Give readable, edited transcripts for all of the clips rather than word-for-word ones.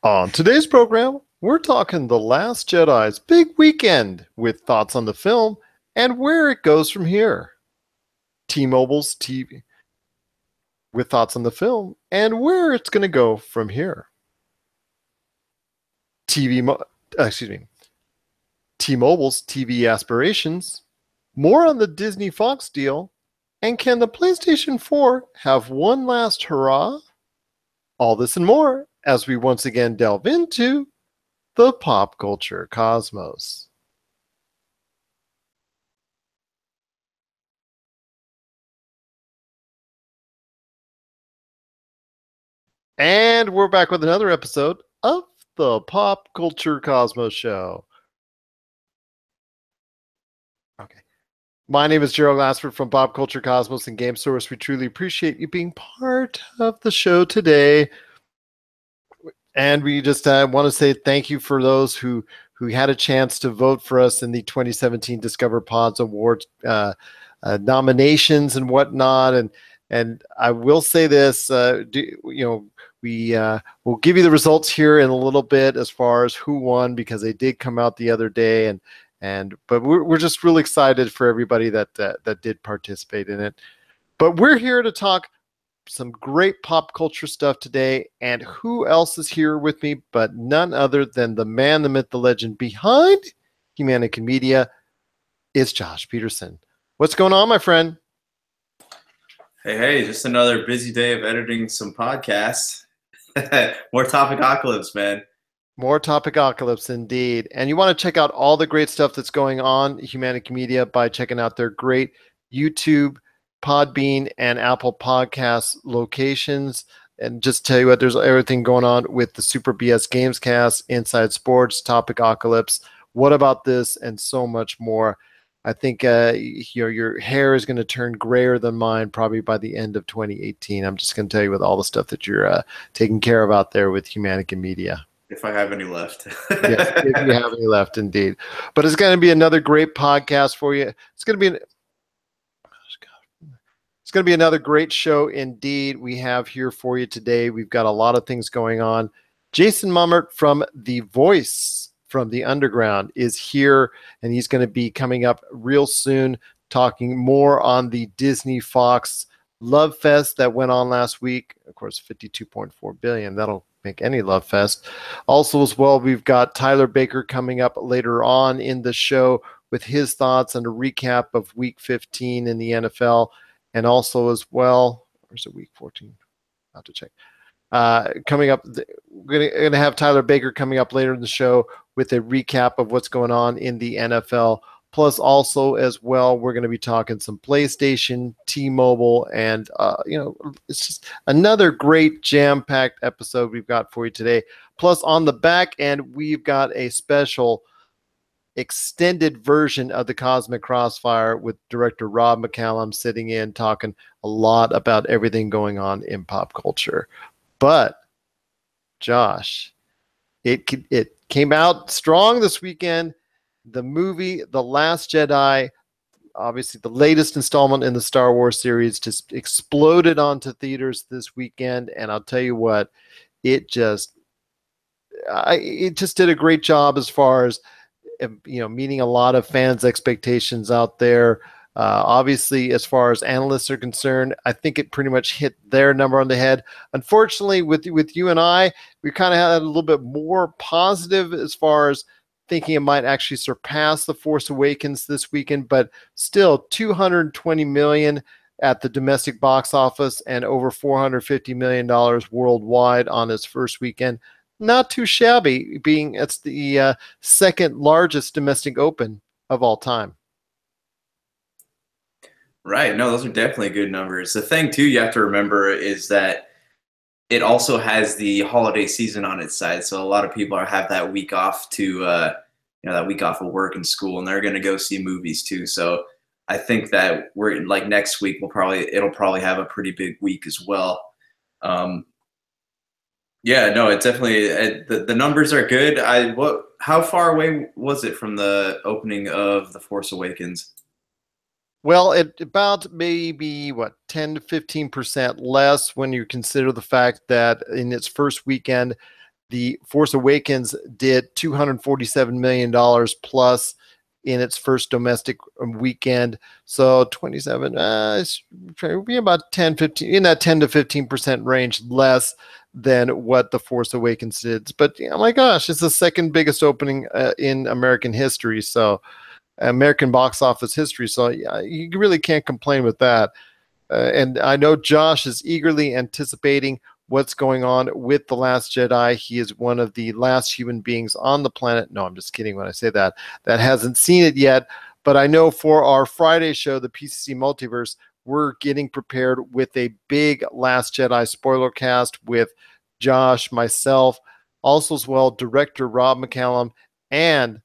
On today's program, we're talking The Last Jedi's big weekend with thoughts on the film and where it goes from here. T-Mobile's TV with thoughts on the film and where it's going to go from here. T-Mobile's TV aspirations, more on the Disney Fox deal, and can the PlayStation 4 have one last hurrah? All this and more as we once again delve into the pop culture cosmos. And we're back with another episode of the Pop Culture Cosmos Show. Okay. My name is Gerald Glassford from Pop Culture Cosmos and Game Source. We truly appreciate you being part of the show today. And we just want to say thank you for those who had a chance to vote for us in the 2017 Discover Pods Awards nominations and whatnot. And I will say this, we will give you the results here in a little bit as far as who won, because they did come out the other day, but we're just really excited for everybody that did participate in it. But we're here to talk some great pop culture stuff today, and who else is here with me but none other than the man, the myth, the legend behind Humanican Media. It's Josh Peterson. What's going on, my friend? Hey, just another busy day of editing some podcasts. More Topicocalypse, man. More Topicocalypse, indeed. And you want to check out all the great stuff that's going on Humanican Media by checking out their great YouTube, Podbean, and Apple Podcasts locations. And just tell you what, there's everything going on with the Super BS Gamescast, Inside Sports, Topicocalypse, What About This, and so much more. I think your hair is going to turn grayer than mine probably by the end of 2018. I'm just going to tell you with all the stuff that you're taking care of out there with Humanican Media. If I have any left. Yes, if you have any left, indeed. But it's going to be another great podcast for you. It's going to be another great show indeed we have here for you today. We've got a lot of things going on. Jason Mummert from The Voice from the Underground is here, and he's going to be coming up real soon talking more on the Disney Fox Love Fest that went on last week. Of course, $52.4 billion. That'll make any love fest. Also, as well, we've got Tyler Baker coming up later on in the show with his thoughts and a recap of Week 15 in the NFL. And also as well, where's it, Week 14? I'll have to check. Coming up, we're going to have Tyler Baker coming up later in the show with a recap of what's going on in the NFL. Plus, also as well, we're going to be talking some PlayStation, T-Mobile, and it's just another great jam-packed episode we've got for you today. Plus, on the back end, we've got a special extended version of the Cosmic Crossfire with director Rob McCallum sitting in talking a lot about everything going on in pop culture. But Josh, it came out strong this weekend. The movie The Last Jedi, obviously the latest installment in the Star Wars series, just exploded onto theaters this weekend, and I'll tell you what, it just did a great job as far as meeting a lot of fans' expectations out there. Obviously, as far as analysts are concerned, I think it pretty much hit their number on the head. Unfortunately, with you and I, we kind of had a little bit more positive as far as thinking it might actually surpass The Force Awakens this weekend, but still $220 million at the domestic box office and over $450 million worldwide on its first weekend. Not too shabby, being it's the second largest domestic open of all time. Right. No, those are definitely good numbers. The thing, too, you have to remember is that it also has the holiday season on its side. So a lot of people have that week off that week off of work and school, and they're going to go see movies, too. So I think that we're like next week, it'll probably have a pretty big week as well. Yeah, no, it definitely the numbers are good. How far away was it from the opening of The Force Awakens? Well, it about maybe 10 to 15% less when you consider the fact that in its first weekend, The Force Awakens did $247 million plus in its first domestic weekend. So 27, it's be about 10, 15, in that 10 to 15% range less than what The Force Awakens did. But oh my gosh, it's the second biggest opening in American history. So American box office history. So you really can't complain with that. And I know Josh is eagerly anticipating what's going on with The Last Jedi. He is one of the last human beings on the planet. No, I'm just kidding when I say that. That hasn't seen it yet. But I know for our Friday show, the PCC Multiverse, we're getting prepared with a big Last Jedi spoiler cast with Josh, myself, also as well, director Rob McCallum, and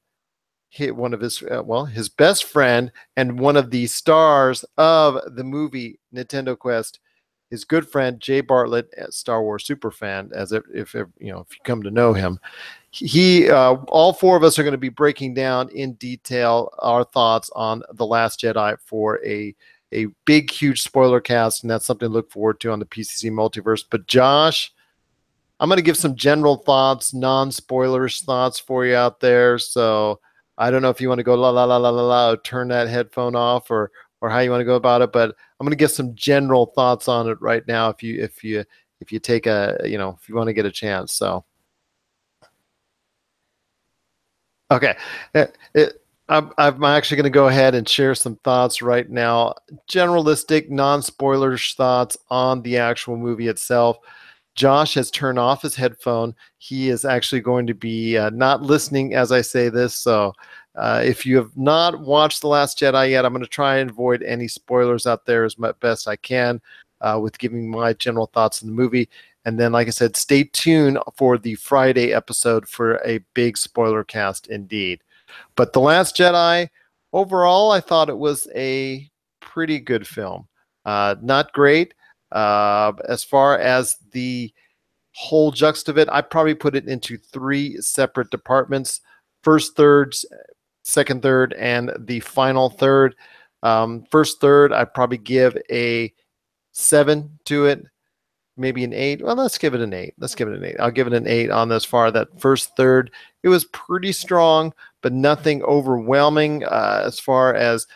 one of his best friend and one of the stars of the movie Nintendo Quest, his good friend Jay Bartlett, a Star Wars super fan, if you come to know him. All four of us are going to be breaking down in detail our thoughts on The Last Jedi for a big, huge spoiler cast, and that's something to look forward to on the PCC Multiverse. But Josh, I'm going to give some general thoughts, non-spoilers thoughts for you out there. So I don't know if you want to go la la la la la la, turn that headphone off, or how you want to go about it. But I'm going to give some general thoughts on it right now. If you take if you want to get a chance. So okay, I'm actually going to go ahead and share some thoughts right now. Generalistic, non-spoilers thoughts on the actual movie itself. Josh has turned off his headphone. He is actually going to be not listening as I say this. So if you have not watched The Last Jedi yet, I'm going to try and avoid any spoilers out there as best I can with giving my general thoughts on the movie. And then, like I said, stay tuned for the Friday episode for a big spoiler cast indeed. But The Last Jedi, overall, I thought it was a pretty good film. Not great. As far as the whole juxt of it, I probably put it into three separate departments: first third, second third, and the final third. First third, I probably give a 7 to it, maybe an 8. Well, let's give it an 8. I'll give it an 8 on this far. That first third, it was pretty strong, but nothing overwhelming as far as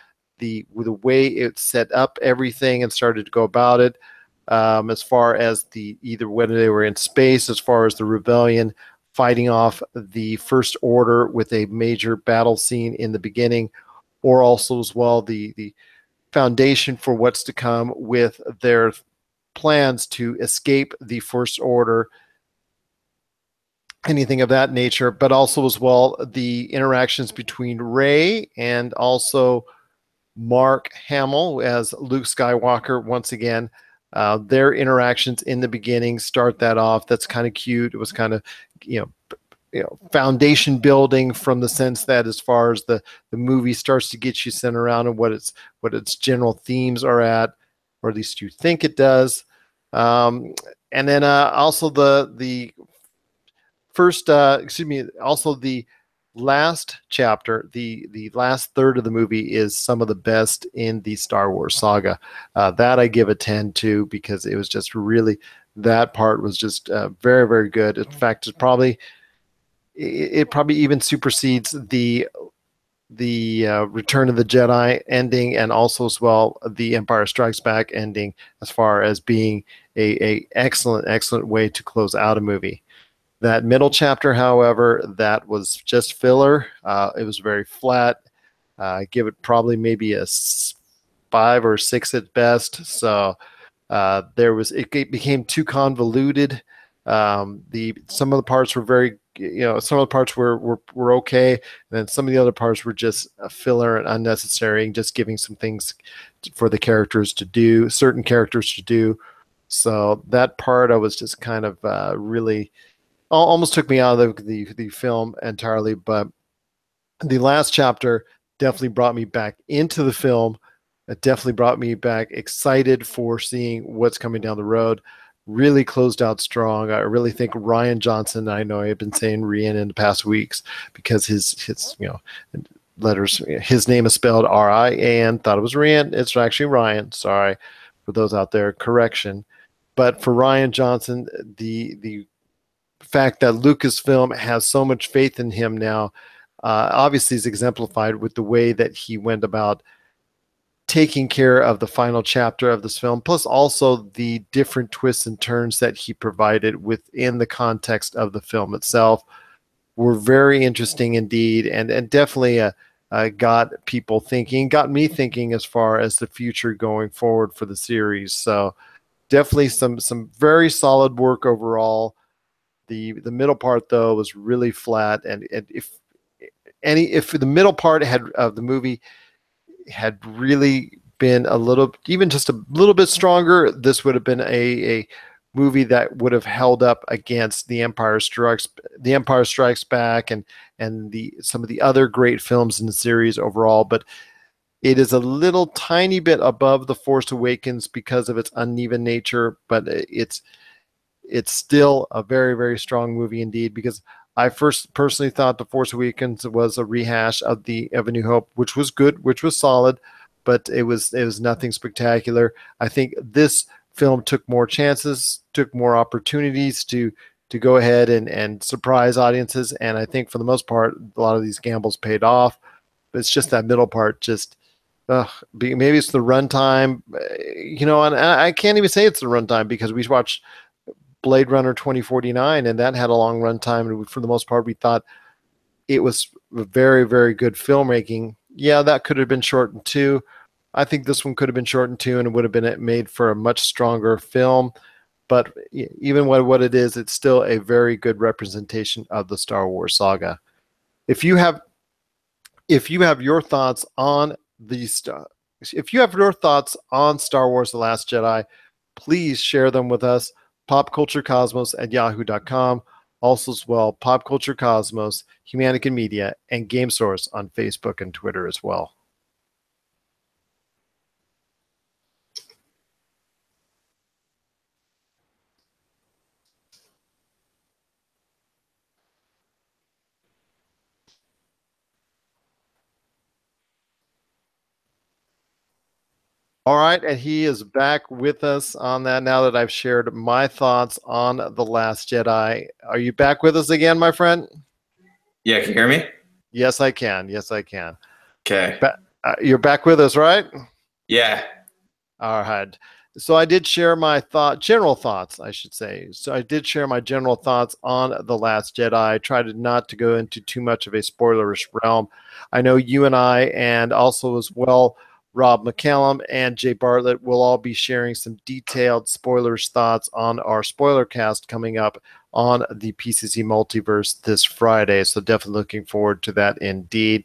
the way it set up everything and started to go about it. As far as either whether they were in space, as far as the rebellion fighting off the First Order with a major battle scene in the beginning, or also as well the foundation for what's to come with their plans to escape the First Order, anything of that nature, but also as well the interactions between Rey and also Mark Hamill as Luke Skywalker once again. Their interactions in the beginning start that off. That's kind of cute. It was kind of, foundation building from the sense that as far as the movie starts to get you sent around and what its general themes are at, or at least you think it does. And then also the first, also the last chapter, the last third of the movie is some of the best in the Star Wars saga. That I give a 10 to, because it was just really, that part was just very, very good. In fact, it probably even supersedes the Return of the Jedi ending, and also as well the Empire Strikes Back ending, as far as being a excellent way to close out a movie. That middle chapter, however, that was just filler. It was very flat. Give it probably maybe a 5 or 6 at best. So it became too convoluted. Some of the parts were very, some of the parts were okay, and then some of the other parts were just a filler and unnecessary, and just giving some things for the characters to do, certain characters to do. So that part I was just kind of really almost took me out of the film entirely. But the last chapter definitely brought me back into the film. It definitely brought me back excited for seeing what's coming down the road. Really closed out strong. I really think Rian Johnson, I know I've been saying Rian in the past weeks because his letters, his name is spelled R-I-A-N, thought it was Rian. It's actually Ryan. Sorry for those out there, correction. But for Rian Johnson, the fact that Lucasfilm has so much faith in him now, obviously is exemplified with the way that he went about taking care of the final chapter of this film, plus also the different twists and turns that he provided within the context of the film itself were very interesting indeed, and definitely got people thinking, got me thinking as far as the future going forward for the series. So definitely some very solid work overall. The middle part though was really flat, and if the middle part of the movie had really been even just a little bit stronger, this would have been a movie that would have held up against The Empire Strikes Back, and some of the other great films in the series overall. But it is a little tiny bit above The Force Awakens because of its uneven nature, but it's still a very, very strong movie indeed, because I first personally thought The Force Awakens was a rehash of A New Hope, which was good, which was solid, but it was nothing spectacular. I think this film took more chances, took more opportunities to go ahead and surprise audiences, and I think for the most part, a lot of these gambles paid off. But it's just that middle part, just maybe it's the runtime, and I can't even say it's the runtime because we watched Blade Runner 2049, and that had a long runtime, and for the most part, we thought it was very, very good filmmaking. Yeah, that could have been shortened too. I think this one could have been shortened too, and it would have been made for a much stronger film. But even what it is, it's still a very good representation of the Star Wars saga. If you have your thoughts on Star Wars: The Last Jedi, please share them with us. popculturecosmos@yahoo.com. Also as well, Pop Culture Cosmos, Humanican Media, and Game Source on Facebook and Twitter as well. All right, and he is back with us on that now that I've shared my thoughts on The Last Jedi. Are you back with us again, my friend? Yeah, can you hear me? Yes, I can. Yes, I can. Okay. You're back with us, right? Yeah. All right. So I did share my general thoughts, I should say. So I did share my general thoughts on The Last Jedi. I tried not to go into too much of a spoilerish realm. I know you and I, and also as well, Rob McCallum and Jay Bartlett will all be sharing some detailed spoilers thoughts on our spoiler cast coming up on the PCC Multiverse this Friday. So definitely looking forward to that indeed.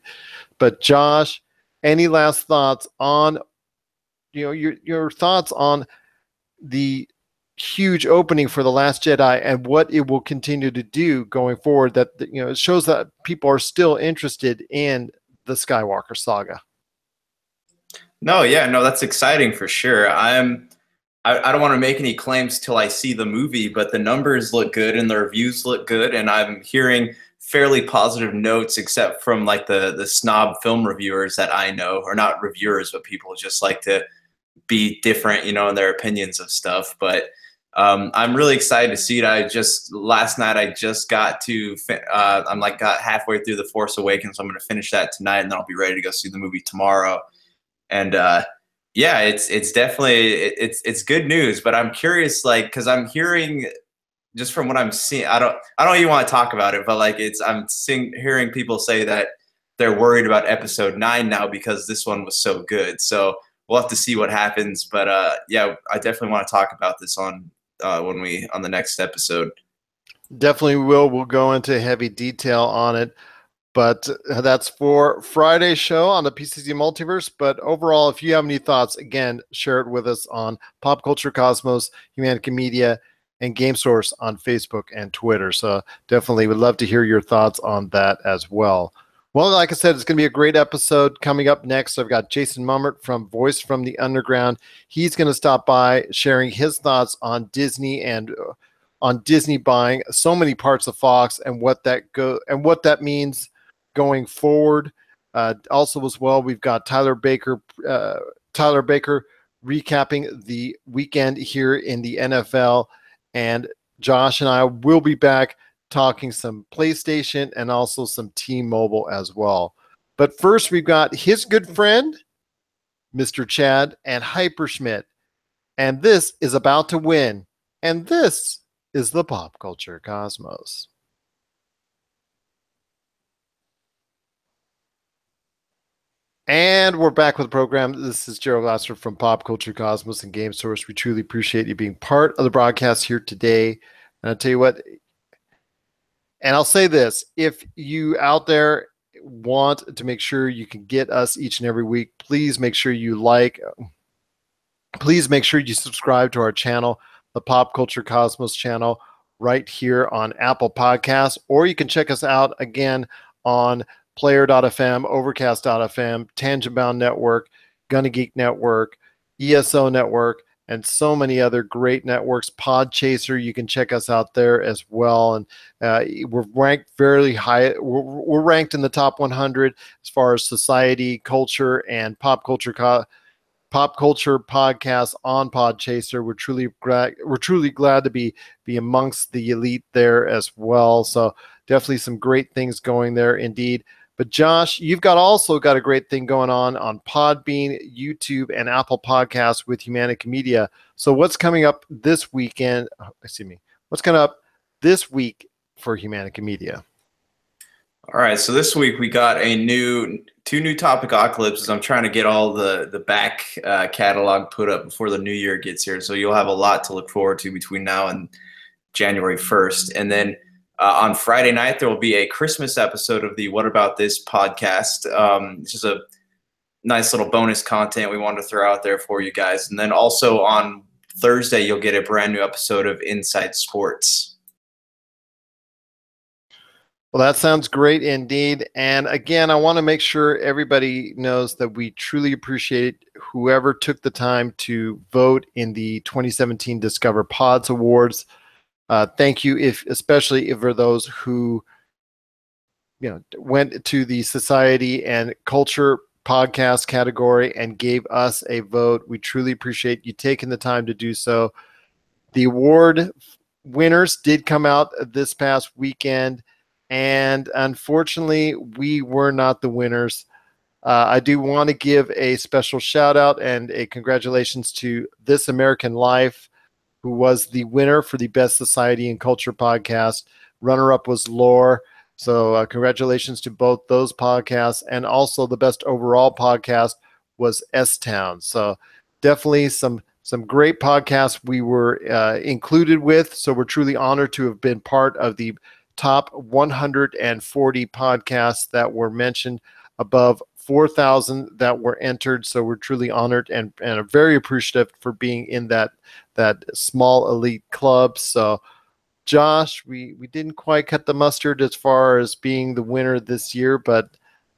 But Josh, any last thoughts on your thoughts on the huge opening for The Last Jedi and what it will continue to do going forward, that it shows that people are still interested in the Skywalker saga? No, yeah, no, that's exciting for sure. I don't want to make any claims till I see the movie, but the numbers look good and the reviews look good, and I'm hearing fairly positive notes, except from like the snob film reviewers that I know, or not reviewers, but people who just like to be different, in their opinions of stuff. But I'm really excited to see it. Last night I just got got halfway through The Force Awakens. So I'm going to finish that tonight, and then I'll be ready to go see the movie tomorrow. And yeah, it's definitely it's good news. But I'm curious, because I'm hearing, just from what I'm seeing, I don't even want to talk about it, but hearing people say that they're worried about Episode 9 now because this one was so good. So we'll have to see what happens. But yeah, I definitely want to talk about this on the next episode. Definitely will. We'll go into heavy detail on it. But that's for Friday's show on the PCC Multiverse. But overall, if you have any thoughts, again, share it with us on Pop Culture Cosmos, Humanican Media, and Game Source on Facebook and Twitter. So definitely would love to hear your thoughts on that as well. Well, like I said, it's going to be a great episode coming up next. I've got Jason Mummert from Voice from the Underground. He's going to stop by sharing his thoughts on Disney and on Disney buying so many parts of Fox and what that means going forward. Also as well, we've got Tyler Baker recapping the weekend here in the NFL, and Josh and I will be back talking some PlayStation and also some T-Mobile as well. But first, we've got his good friend, Mr. Chad and Hyperschmidt. And this is about to win. And this is the Pop Culture Cosmos. And we're back with the program. This is Gerald Glasser from Pop Culture Cosmos and Game Source. We truly appreciate you being part of the broadcast here today. And I'll tell you what, and I'll say this, if you out there want to make sure you can get us each and every week, please make sure you please make sure you subscribe to our channel, the Pop Culture Cosmos channel, right here on Apple Podcasts, or you can check us out again on Player.fm, Overcast.fm, Tangent Bound Network, Gonna Geek Network, ESO Network, and so many other great networks. Podchaser, you can check us out there as well. And we're ranked fairly high. We're ranked in the top 100 as far as society, culture, and pop culture podcasts on Podchaser. We're truly glad to be amongst the elite there as well. So definitely some great things going there indeed. But Josh, you've also got a great thing going on Podbean, YouTube, and Apple Podcasts with Humanica Media. So what's coming up this weekend? What's coming up this week for Humanica Media? All right, so this week we got two new Topicocalypses. I'm trying to get all the back catalog put up before the new year gets here. So you'll have a lot to look forward to between now and January 1st. And then on Friday night, there will be a Christmas episode of the What About This podcast. It's just a nice little bonus content we wanted to throw out there for you guys. And then also on Thursday, you'll get a brand new episode of Inside Sports. Well, that sounds great indeed. And again, I want to make sure everybody knows that we truly appreciate whoever took the time to vote in the 2017 Discover Pods Awards. Thank you, especially for those who went to the Society and Culture podcast category and gave us a vote. We truly appreciate you taking the time to do so. The award winners did come out this past weekend, and unfortunately, we were not the winners. I do want to give a special shout out and a congratulations to This American Life, who was the winner for the Best Society and Culture podcast. Runner-up was Lore. So congratulations to both those podcasts. And also the best overall podcast was S-Town. So definitely some great podcasts we were included with. So we're truly honored to have been part of the top 140 podcasts that were mentioned, above 4,000 that were entered. So we're truly honored and are very appreciative for being in that small elite club. So Josh, we didn't quite cut the mustard as far as being the winner this year, but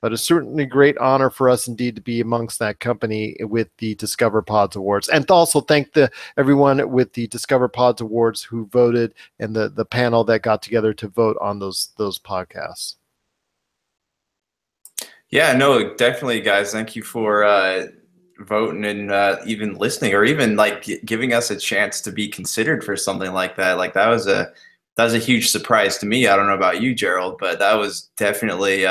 it's certainly a great honor for us indeed to be amongst that company with the Discover Pods Awards. And also thank everyone with the Discover Pods Awards who voted and the panel that got together to vote on those podcasts. Yeah, no, definitely, guys. Thank you for voting and even listening, or even like giving us a chance to be considered for something like that. Like that was a huge surprise to me. I don't know about you, Gerald, but that was definitely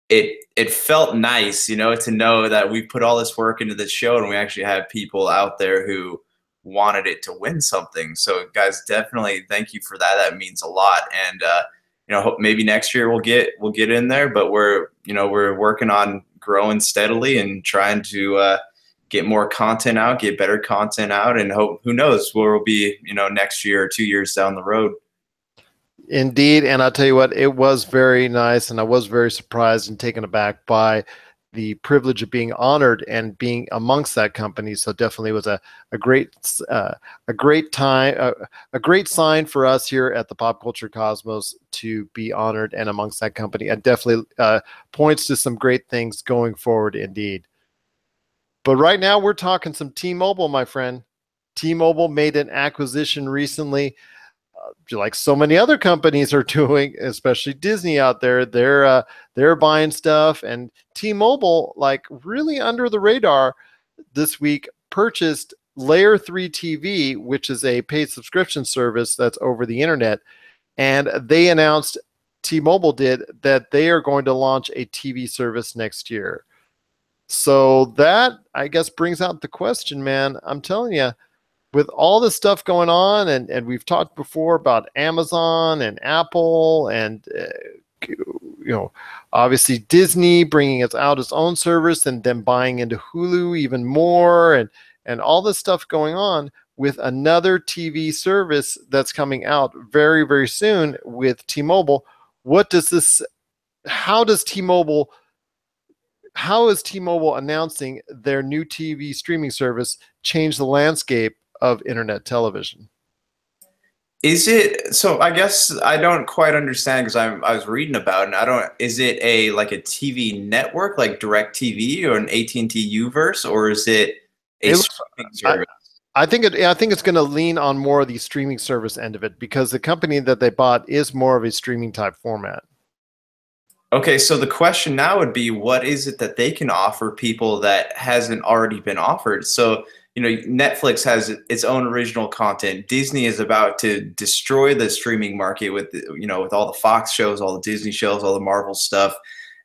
it felt nice, to know that we put all this work into this show and we actually have people out there who wanted it to win something. So guys, definitely thank you for that. That means a lot. And hope maybe next year we'll get in there, but we're working on growing steadily and trying to get more content out, get better content out, and who knows where we'll be, next year or 2 years down the road. Indeed. And I'll tell you what, it was very nice. And I was very surprised and taken aback by the privilege of being honored and being amongst that company. So definitely was a great time, a great sign for us here at the Pop Culture Cosmos to be honored and amongst that company. And definitely points to some great things going forward indeed. But right now we're talking some T-Mobile, my friend. T-Mobile made an acquisition recently. Like so many other companies are doing, especially Disney out there, they're buying stuff. And T-Mobile, like really under the radar this week, purchased Layer 3 TV, which is a paid subscription service that's over the internet. And they announced, T-Mobile did, that they are going to launch a TV service next year. So that, I guess, brings out the question, man. I'm telling you, with all this stuff going on, and we've talked before about Amazon and Apple and obviously Disney bringing its own service and then buying into Hulu even more, and all this stuff going on with another TV service that's coming out very, very soon with T-Mobile. How is T-Mobile announcing their new TV streaming service change the landscape of internet television? Is it so? I guess I don't quite understand because I was reading about it. And I don't. Is it like a TV network like DirecTV or an AT&T Uverse, or is it a streaming service? I think it's going to lean on more of the streaming service end of it, because the company that they bought is more of a streaming type format. Okay, so the question now would be, what is it that they can offer people that hasn't already been offered? So, Netflix has its own original content. Disney is about to destroy the streaming market with, with all the Fox shows, all the Disney shows, all the Marvel stuff.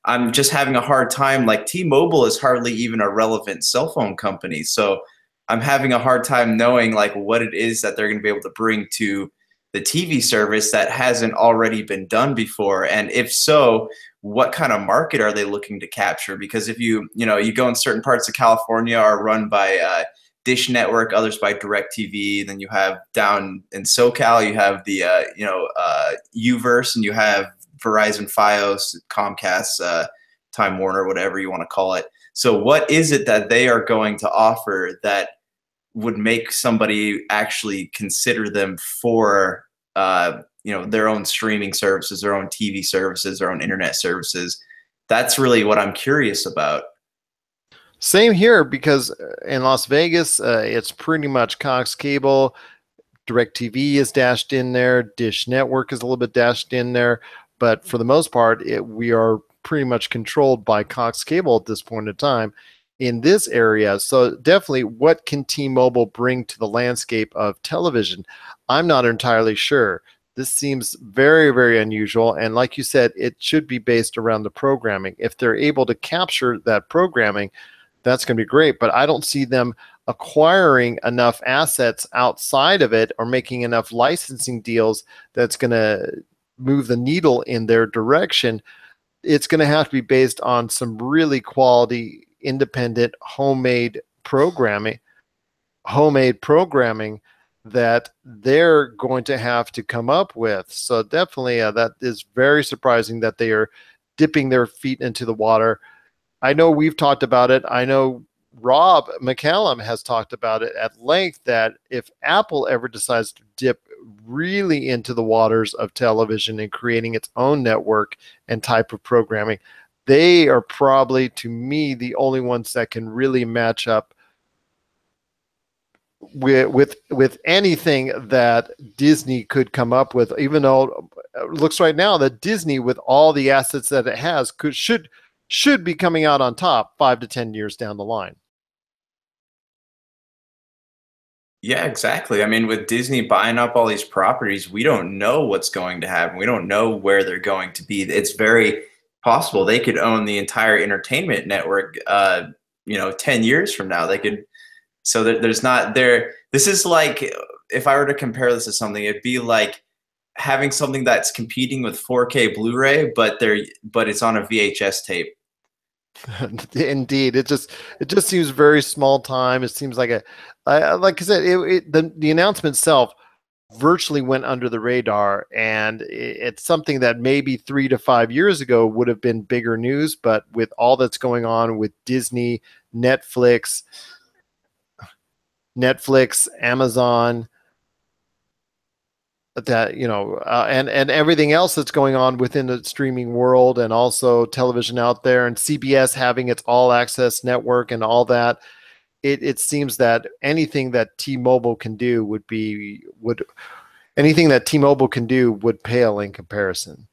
I'm just having a hard time. Like, T-Mobile is hardly even a relevant cell phone company. So I'm having a hard time knowing like what it is that they're going to be able to bring to the TV service that hasn't already been done before. And if so, what kind of market are they looking to capture? Because if you go in certain parts of California are run by Dish Network, others by DirecTV. Then you have down in SoCal, you have the Uverse, and you have Verizon, FiOS, Comcast, Time Warner, whatever you want to call it. So what is it that they are going to offer that would make somebody actually consider them for their own streaming services, their own TV services, their own internet services? That's really what I'm curious about. Same here, because in Las Vegas, it's pretty much Cox Cable. DirecTV is dashed in there. Dish Network is a little bit dashed in there. But for the most part, we are pretty much controlled by Cox Cable at this point in time in this area. So definitely, what can T-Mobile bring to the landscape of television? I'm not entirely sure. This seems very, very unusual. And like you said, it should be based around the programming. If they're able to capture that programming, that's going to be great. But I don't see them acquiring enough assets outside of it or making enough licensing deals that's going to move the needle in their direction. It's going to have to be based on some really quality, independent, homemade programming that they're going to have to come up with. So definitely, that is very surprising that they are dipping their feet into the water. I know we've talked about it. I know Rob McCallum has talked about it at length, that if Apple ever decides to dip really into the waters of television and creating its own network and type of programming, they are probably, to me, the only ones that can really match up with anything that Disney could come up with. Even though it looks right now that Disney, with all the assets that it has, should be coming out on top 5 to 10 years down the line. Yeah, exactly. I mean, with Disney buying up all these properties, we don't know what's going to happen. We don't know where they're going to be. It's very possible they could own the entire entertainment network, 10 years from now. They could. So there's not there. This is like, if I were to compare this to something, it'd be like having something that's competing with 4K Blu-ray, but it's on a VHS tape. Indeed, it just seems very small time. It seems like like I said, the announcement itself virtually went under the radar, and it's something that maybe 3 to 5 years ago would have been bigger news. But with all that's going on with Disney, Netflix, Amazon, that and everything else that's going on within the streaming world, and also television out there, and CBS having its all access network and all that, it seems that anything that T-Mobile can do would pale in comparison.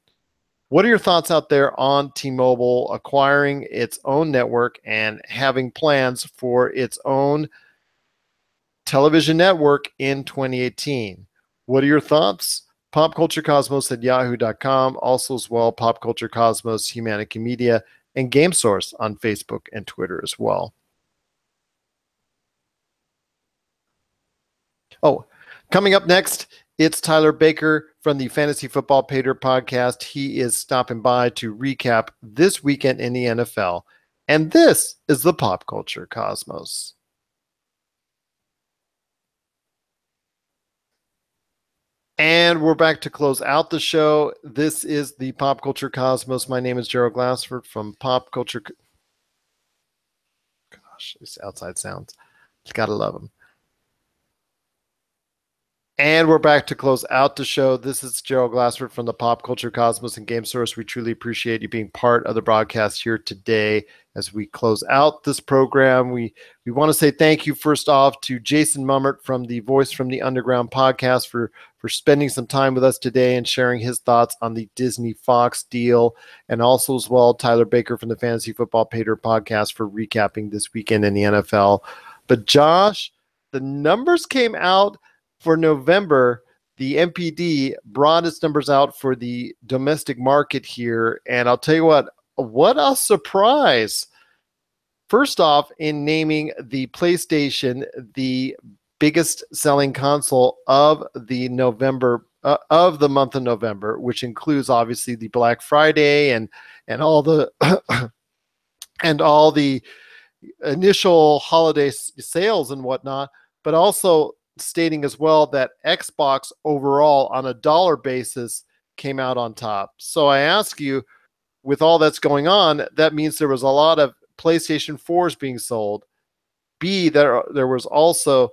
What are your thoughts out there on T-Mobile acquiring its own network and having plans for its own television network in 2018. What are your thoughts? popculturecosmos@yahoo.com. Also as well, Pop Culture Cosmos, Humanity Media, and Game Source on Facebook and Twitter as well. Oh, coming up next, it's Tyler Baker from the Fantasy Football Pater podcast. He is stopping by to recap this weekend in the NFL. And this is the Pop Culture Cosmos. And we're back to close out the show. This is the Pop Culture Cosmos. My name is Gerald Glassford from Pop Culture. Gosh, these outside sounds. You gotta love them. And we're back to close out the show. This is Gerald Glassford from the Pop Culture Cosmos and Game Source. We truly appreciate you being part of the broadcast here today as we close out this program. We want to say thank you first off to Jason Mummert from the Voice from the Underground podcast for spending some time with us today and sharing his thoughts on the Disney Fox deal. And also as well, Tyler Baker from the Fantasy Football Pater podcast for recapping this weekend in the NFL. But Josh, the numbers came out for November. The MPD brought its numbers out for the domestic market here. And I'll tell you what a surprise. First off, in naming the PlayStation the biggest selling console of the November of the month of November, which includes obviously the Black Friday and all the and all the initial holiday sales and whatnot, but also stating as well that Xbox overall on a dollar basis came out on top. So I ask you, with all that's going on, that means there was a lot of PlayStation 4s being sold. B, there was also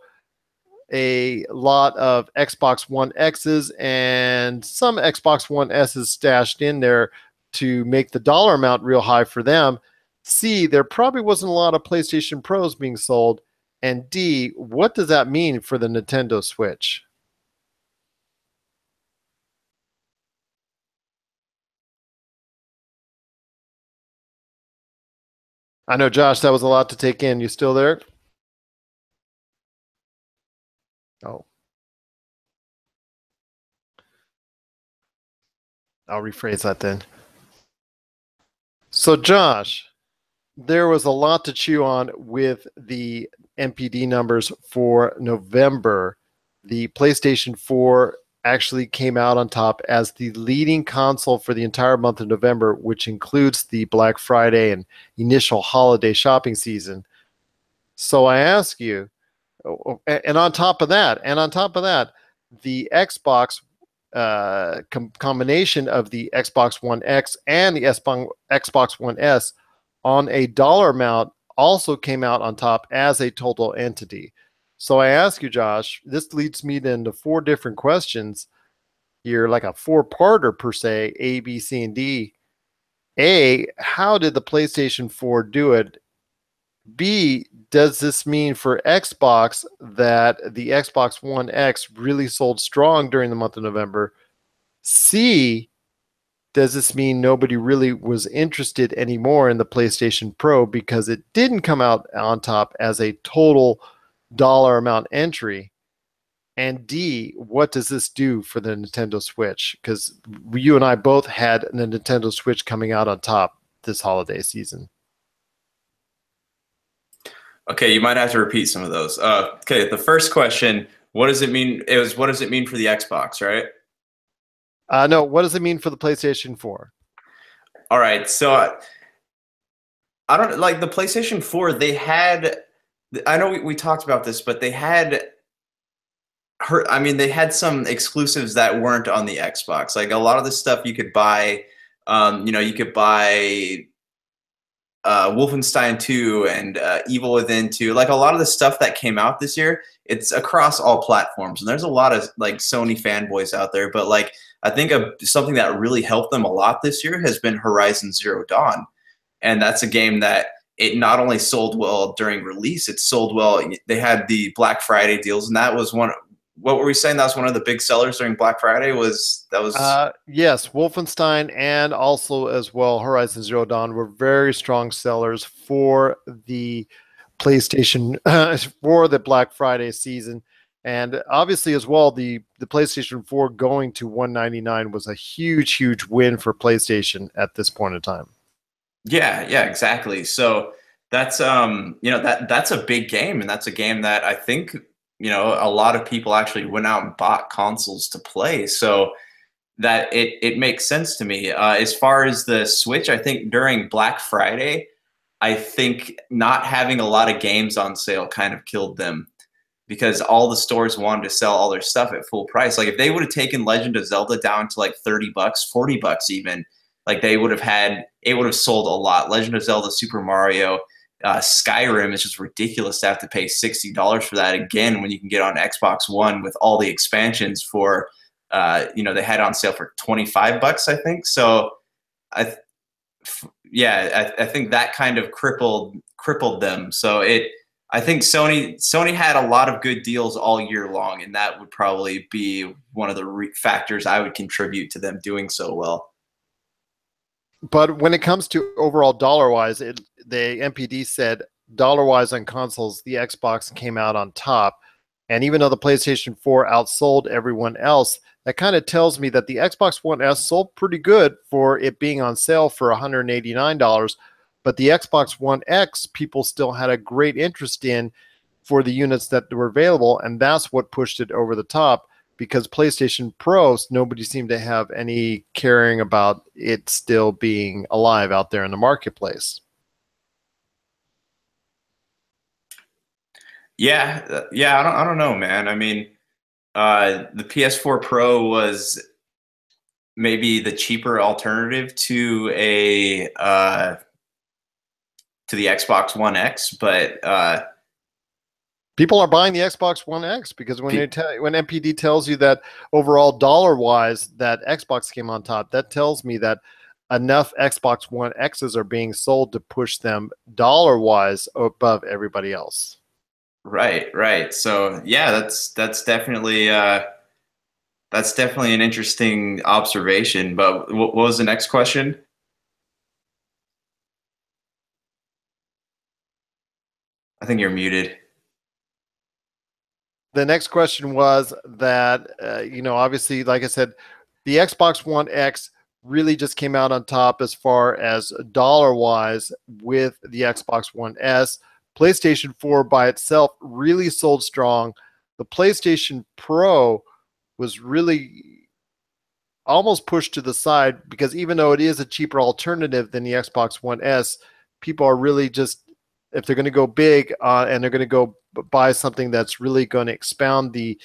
a lot of Xbox One X's and some Xbox One S's stashed in there to make the dollar amount real high for them. C, there probably wasn't a lot of PlayStation Pros being sold. And D, what does that mean for the Nintendo Switch? I know, Josh, that was a lot to take in. You still there? Oh. I'll rephrase that then. So, Josh, there was a lot to chew on with the MPD numbers for November. The PlayStation 4 actually came out on top as the leading console for the entire month of November, which includes the Black Friday and initial holiday shopping season. So I ask you, and on top of that, the Xbox combination of the Xbox One X and the Xbox One S on a dollar amount also came out on top as a total entity. So I ask you, Josh, this leads me then to four different questions here, like a four-parter per se, A, B, C, and D. A, how did the PlayStation 4 do it? B, does this mean for Xbox that the Xbox One X really sold strong during the month of November? C, does this mean nobody really was interested anymore in the PlayStation Pro because it didn't come out on top as a total dollar amount entry? And D, what does this do for the Nintendo Switch? Because you and I both had the Nintendo Switch coming out on top this holiday season. Okay, you might have to repeat some of those. Okay, the first question, what does it mean? What does it mean for the Xbox, right? No, what does it mean for the PlayStation 4? All right, so I don't like the PlayStation 4. They had, I know we talked about this, but they had they had some exclusives that weren't on the Xbox. Like a lot of the stuff you could buy, you could buy Wolfenstein 2 and Evil Within 2. Like a lot of the stuff that came out this year, it's across all platforms. And there's a lot of like Sony fanboys out there, but like I think something that really helped them a lot this year has been Horizon Zero Dawn. And that's a game that it not only sold well during release, it sold well. They had the Black Friday deals, and that was one. What were we saying? That was one of the big sellers during Black Friday. Yes, Wolfenstein and also as well Horizon Zero Dawn were very strong sellers for the PlayStation for the Black Friday season. And obviously, as well, the PlayStation 4 going to $199 was a huge win for PlayStation at this point in time. Yeah, exactly. So that's that's a big game, and that's a game that I think a lot of people actually went out and bought consoles to play. So that it makes sense to me. As far as the Switch, I think during Black Friday, I think not having a lot of games on sale kind of killed them, because all the stores wanted to sell all their stuff at full price. Like if they would have taken Legend of Zelda down to like $30, $40 even, like it would have sold a lot. Legend of Zelda, Super Mario, Skyrim is just ridiculous to have to pay $60 for that again when you can get on Xbox One with all the expansions for, they had on sale for $25, I think. So I think that kind of crippled them. So I think Sony had a lot of good deals all year long, and that would probably be one of the factors I would contribute to them doing so well. But when it comes to overall dollar-wise, the MPD said dollar-wise on consoles, the Xbox came out on top. And even though the PlayStation 4 outsold everyone else, that kind of tells me that the Xbox One S sold pretty good for it being on sale for $189. But the Xbox One X, people still had a great interest in for the units that were available. And that's what pushed it over the top, because PlayStation Pros, nobody seemed to have any caring about it still being alive out there in the marketplace. Yeah, I don't know, man. I mean, the PS4 Pro was maybe the cheaper alternative to the Xbox One X, but people are buying the Xbox One X because when MPD tells you that overall dollar-wise that Xbox came on top, that tells me that enough Xbox One X's are being sold to push them dollar-wise above everybody else. Right. So yeah, that's definitely an interesting observation. But what was the next question? I think you're muted. The next question was that, obviously, like I said, the Xbox One X really just came out on top as far as dollar-wise with the Xbox One S. PlayStation 4 by itself really sold strong. The PlayStation Pro was really almost pushed to the side because even though it is a cheaper alternative than the Xbox One S, people are really just, if they're going to go big and they're going to go buy something that's really going to expound the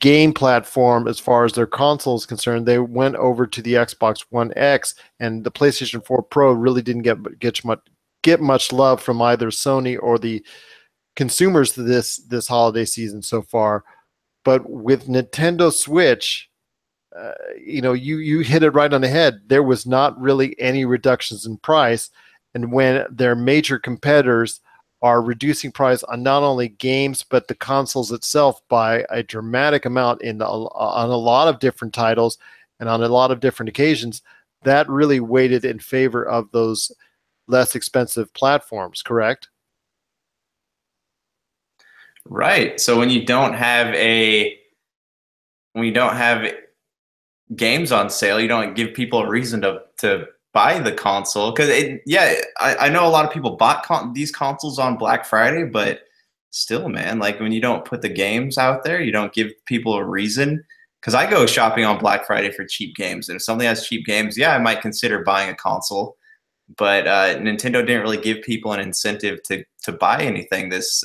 game platform as far as their console is concerned, they went over to the Xbox One X, and the PlayStation 4 Pro really didn't get much love from either Sony or the consumers this holiday season so far. But with Nintendo Switch, you hit it right on the head. There was not really any reductions in price, and when their major competitors are reducing price on not only games but the consoles itself by a dramatic amount on a lot of different titles and on a lot of different occasions, that really weighted in favor of those less expensive platforms, correct? Right. So when you don't have games on sale, you don't give people a reason to buy the console. Because I know a lot of people bought these consoles on Black Friday, but still, man, like when you don't put the games out there, you don't give people a reason. Because I go shopping on Black Friday for cheap games, and if something has cheap games, yeah, I might consider buying a console. But Nintendo didn't really give people an incentive to buy anything this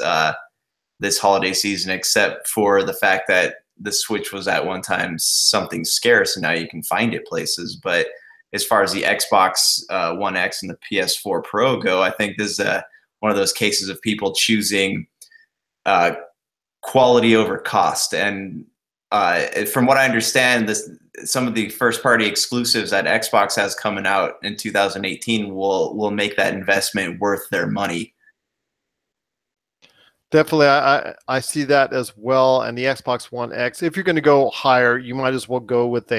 holiday season, except for the fact that the Switch was at one time something scarce, and now you can find it places. But as far as the Xbox One X and the PS4 Pro go, I think this is one of those cases of people choosing quality over cost. And from what I understand, some of the first-party exclusives that Xbox has coming out in 2018 will make that investment worth their money. Definitely, I see that as well. And the Xbox One X, if you're going to go higher, you might as well go with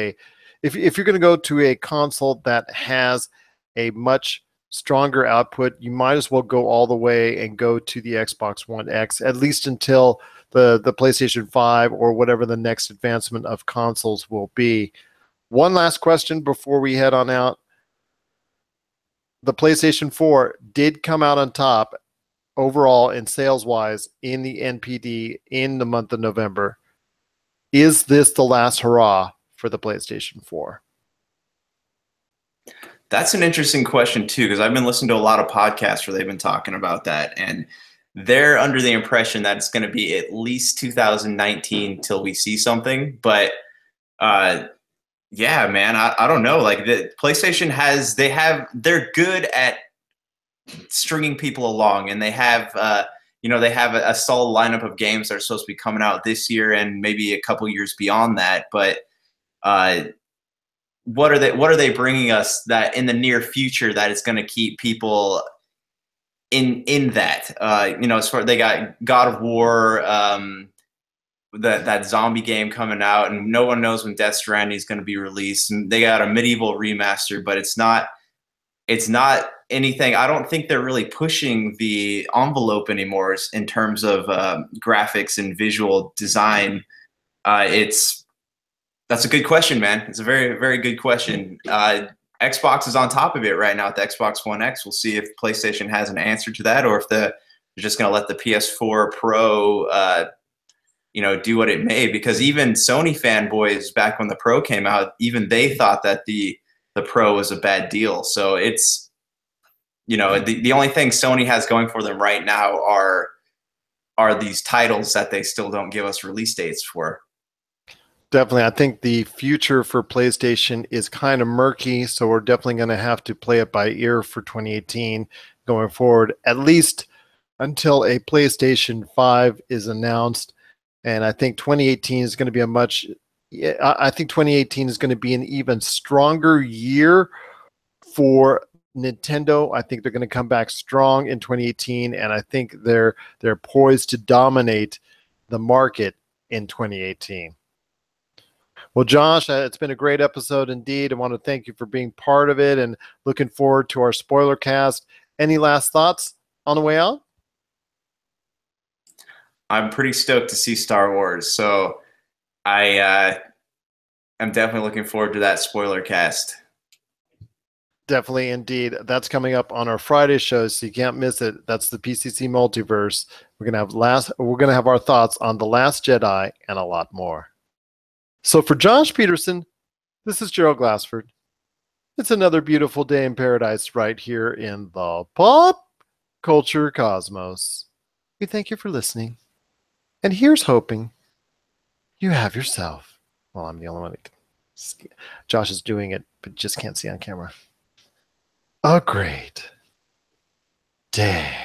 if you're going to go to a console that has a much stronger output, you might as well go all the way and go to the Xbox One X, at least until the PlayStation 5 or whatever the next advancement of consoles will be. One last question before we head on out. The PlayStation 4 did come out on top overall in sales-wise in the NPD in the month of November. Is this the last hurrah for the PlayStation 4? That's an interesting question too, because I've been listening to a lot of podcasts where they've been talking about that, and they're under the impression that it's going to be at least 2019 till we see something. But yeah, man, I don't know. Like the PlayStation they're good at stringing people along, and they have they have a solid lineup of games that are supposed to be coming out this year and maybe a couple years beyond that. But what are they bringing us that in the near future that is going to keep people in that? As far they got God of War, that zombie game coming out, and no one knows when Death Stranding is going to be released. And they got a Medieval remaster, but it's not anything. I don't think they're really pushing the envelope anymore in terms of graphics and visual design. That's a good question, man. It's a very, very good question. Xbox is on top of it right now with the Xbox One X. We'll see if PlayStation has an answer to that, or if they're just going to let the PS4 Pro, do what it may. Because even Sony fanboys, back when the Pro came out, even they thought that the Pro was a bad deal. So it's, the only thing Sony has going for them right now are these titles that they still don't give us release dates for. Definitely. I think the future for PlayStation is kind of murky, so we're definitely going to have to play it by ear for 2018 going forward, at least until a PlayStation 5 is announced. And I think 2018 is going to be I think 2018 is going to be an even stronger year for Nintendo. I think they're going to come back strong in 2018, and I think they're poised to dominate the market in 2018. Well, Josh, it's been a great episode indeed. I want to thank you for being part of it and looking forward to our spoiler cast. Any last thoughts on the way out? I'm pretty stoked to see Star Wars, so I'm definitely looking forward to that spoiler cast. Definitely, indeed. That's coming up on our Friday show, so you can't miss it. That's the PCC Multiverse. We're gonna have our thoughts on The Last Jedi and a lot more. So for Josh Peterson, this is Gerald Glassford. It's another beautiful day in paradise right here in the pop culture cosmos. We thank you for listening. And here's hoping you have yourself, well, I'm the only one that can, Josh is doing it, but just can't see on camera, a great day.